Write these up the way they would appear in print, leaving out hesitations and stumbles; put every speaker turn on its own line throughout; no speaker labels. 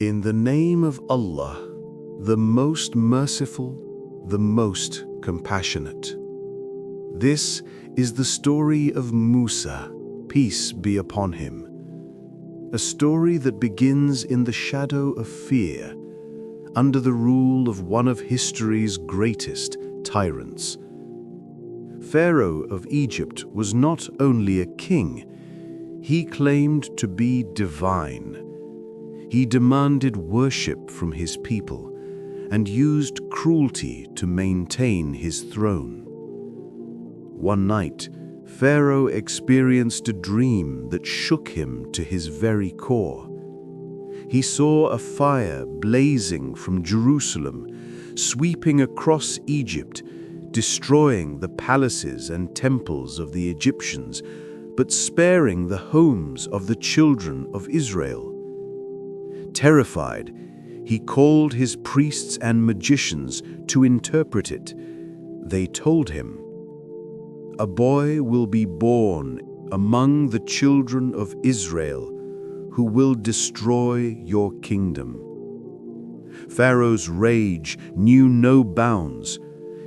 In the name of Allah, the most merciful, the most compassionate. This is the story of Musa, peace be upon him. A story that begins in the shadow of fear, under the rule of one of history's greatest tyrants. Pharaoh of Egypt was not only a king, he claimed to be divine. He demanded worship from his people and used cruelty to maintain his throne. One night, Pharaoh experienced a dream that shook him to his very core. He saw a fire blazing from Jerusalem, sweeping across Egypt, destroying the palaces and temples of the Egyptians, but sparing the homes of the children of Israel. Terrified, he called his priests and magicians to interpret it. They told him, "A boy will be born among the children of Israel who will destroy your kingdom." Pharaoh's rage knew no bounds.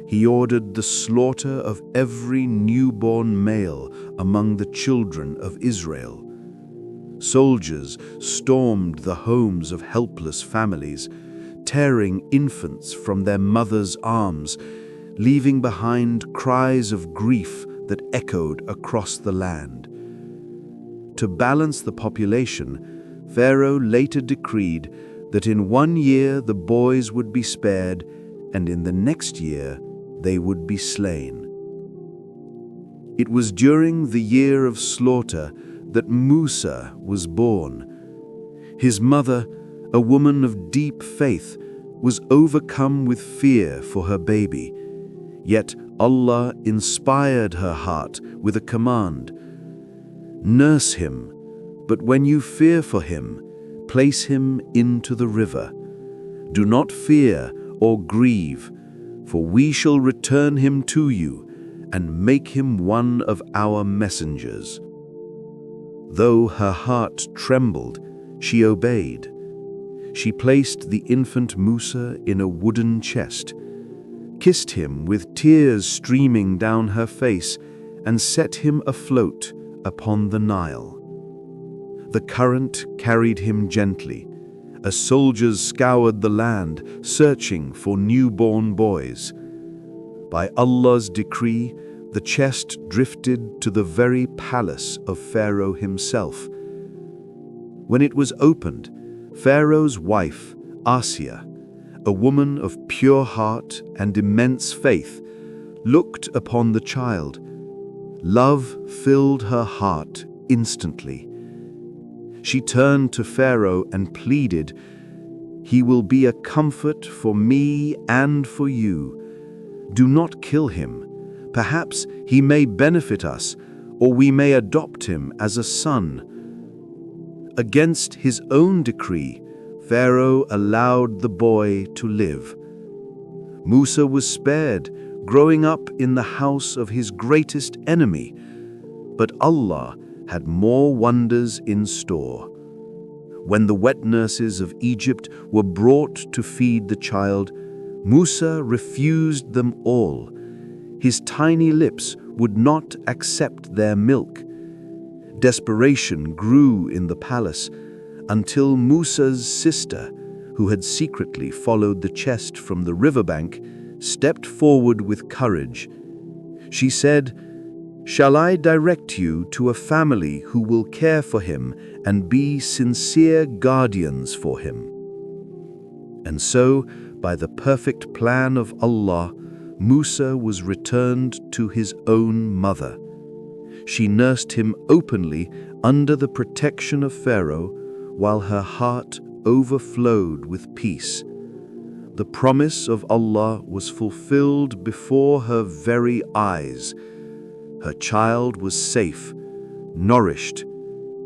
He ordered the slaughter of every newborn male among the children of Israel. Soldiers stormed the homes of helpless families, tearing infants from their mothers' arms, leaving behind cries of grief that echoed across the land. To balance the population, Pharaoh later decreed that in 1 year the boys would be spared, and in the next year they would be slain. It was during the year of slaughter that Musa was born. His mother, a woman of deep faith, was overcome with fear for her baby. Yet Allah inspired her heart with a command: "Nurse him, but when you fear for him, place him into the river. Do not fear or grieve, for we shall return him to you and make him one of our messengers." Though her heart trembled, she obeyed. She placed the infant Musa in a wooden chest, kissed him with tears streaming down her face, and set him afloat upon the Nile. The current carried him gently, as soldiers scoured the land, searching for newborn boys. By Allah's decree, the chest drifted to the very palace of Pharaoh himself. When it was opened, Pharaoh's wife, Asiya, a woman of pure heart and immense faith, looked upon the child. Love filled her heart instantly. She turned to Pharaoh and pleaded, "He will be a comfort for me and for you. Do not kill him. Perhaps he may benefit us, or we may adopt him as a son." Against his own decree, Pharaoh allowed the boy to live. Musa was spared, growing up in the house of his greatest enemy, but Allah had more wonders in store. When the wet nurses of Egypt were brought to feed the child, Musa refused them all. His tiny lips would not accept their milk. Desperation grew in the palace until Musa's sister, who had secretly followed the chest from the riverbank, stepped forward with courage. She said, "Shall I direct you to a family who will care for him and be sincere guardians for him?" And so, by the perfect plan of Allah, Musa was returned to his own mother. She nursed him openly under the protection of Pharaoh, while her heart overflowed with peace. The promise of Allah was fulfilled before her very eyes. Her child was safe, nourished,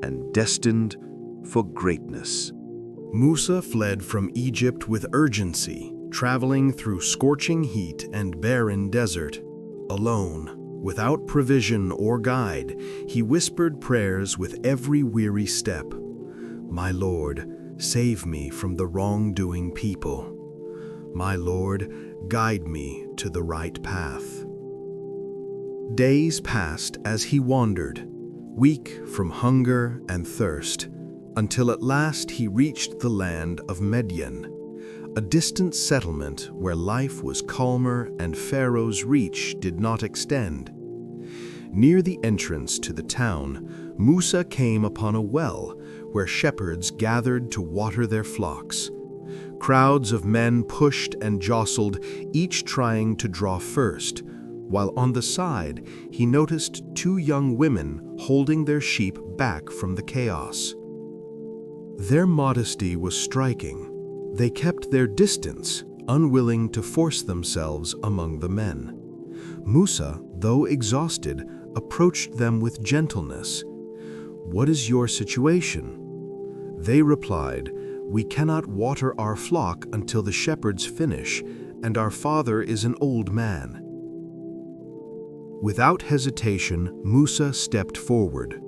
and destined for greatness.
Musa fled from Egypt with urgency, traveling through scorching heat and barren desert. Alone, without provision or guide, he whispered prayers with every weary step. "My Lord, Save me from the wrongdoing people. My Lord, guide me to the right path. Days passed as he wandered, weak from hunger and thirst, until at last he reached the land of Madyan, a distant settlement where life was calmer and Pharaoh's reach did not extend. Near the entrance to the town, Musa came upon a well where shepherds gathered to water their flocks. Crowds of men pushed and jostled, each trying to draw first, while on the side he noticed two young women holding their sheep back from the chaos. Their modesty was striking. They kept their distance, unwilling to force themselves among the men. Musa, though exhausted, approached them with gentleness. "What is your situation?" They replied, "We cannot water our flock until the shepherds finish, and our father is an old man." Without hesitation, Musa stepped forward.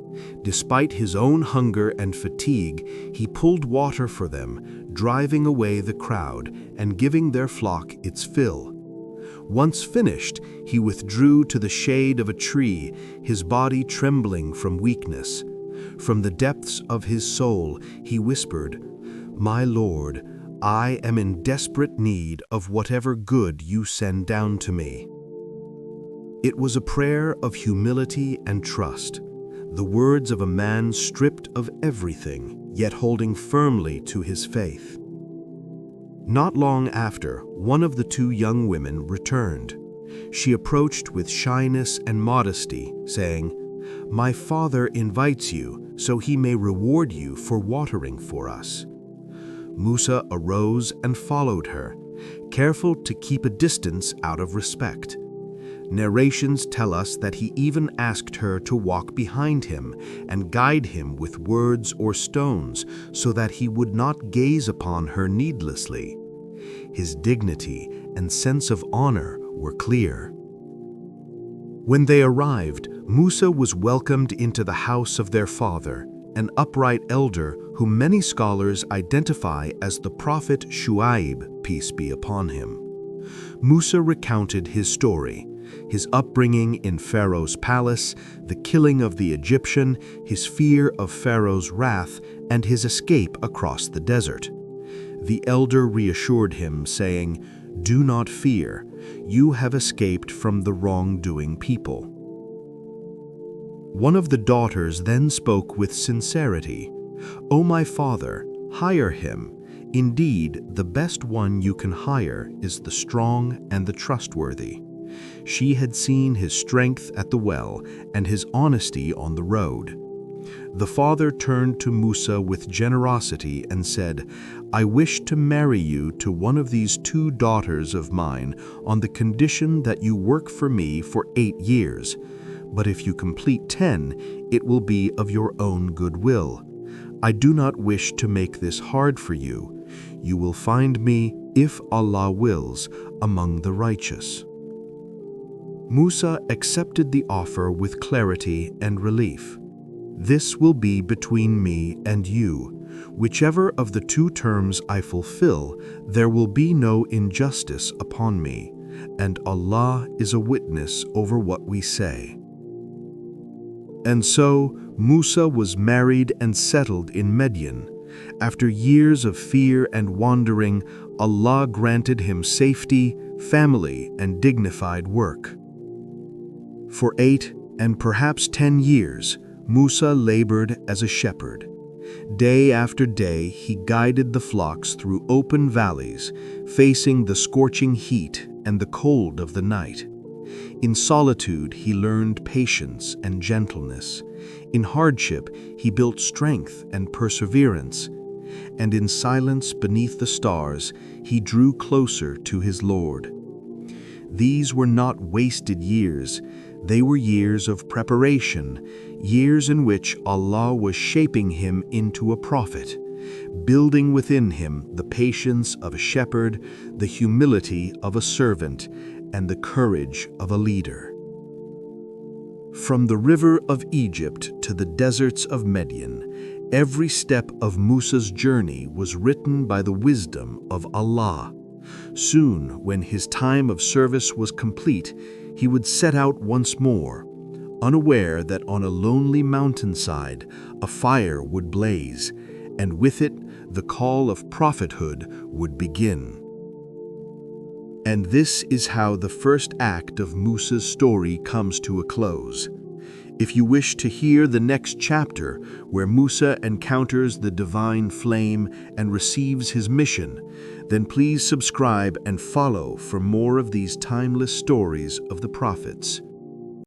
Despite his own hunger and fatigue, he pulled water for them, driving away the crowd and giving their flock its fill. Once finished, he withdrew to the shade of a tree, his body trembling from weakness. From the depths of his soul, he whispered, "My Lord, I am in desperate need of whatever good you send down to me." It was a prayer of humility and trust, the words of a man stripped of everything, yet holding firmly to his faith. Not long after, one of the two young women returned. She approached with shyness and modesty, saying, "My father invites you, so he may reward you for watering for us." Musa arose and followed her, careful to keep a distance out of respect. Narrations tell us that he even asked her to walk behind him and guide him with words or stones so that he would not gaze upon her needlessly. His dignity and sense of honor were clear. When they arrived, Musa was welcomed into the house of their father, an upright elder whom many scholars identify as the prophet Shu'aib, peace be upon him. Musa recounted his story, his upbringing in Pharaoh's palace, the killing of the Egyptian, his fear of Pharaoh's wrath, and his escape across the desert. The elder reassured him, saying, "Do not fear, you have escaped from the wrongdoing people." One of the daughters then spoke with sincerity, "O my father, hire him. Indeed, the best one you can hire is the strong and the trustworthy." She had seen his strength at the well and his honesty on the road. The father turned to Musa with generosity and said, "I wish to marry you to one of these two daughters of mine on the condition that you work for me for 8 years. But if you complete 10, it will be of your own goodwill. I do not wish to make this hard for you. You will find me, if Allah wills, among the righteous." Musa accepted the offer with clarity and relief. "This will be between me and you. Whichever of the two terms I fulfill, there will be no injustice upon me, and Allah is a witness over what we say." And so Musa was married and settled in Madyan. After years of fear and wandering, Allah granted him safety, family, and dignified work. For 8 and perhaps 10 years, Musa labored as a shepherd. Day after day, he guided the flocks through open valleys, facing the scorching heat and the cold of the night. In solitude, he learned patience and gentleness. In hardship, he built strength and perseverance. And in silence beneath the stars, he drew closer to his Lord. These were not wasted years. They were years of preparation, years in which Allah was shaping him into a prophet, building within him the patience of a shepherd, the humility of a servant, and the courage of a leader. From the river of Egypt to the deserts of Madyan, Every step of Musa's journey was written by the wisdom of Allah. Soon, when his time of service was complete, he would set out once more, unaware that on a lonely mountainside a fire would blaze, and with it the call of prophethood would begin. And this is how the first act of Musa's story comes to a close. If you wish to hear the next chapter, where Musa encounters the divine flame and receives his mission, then please subscribe and follow for more of these timeless stories of the prophets.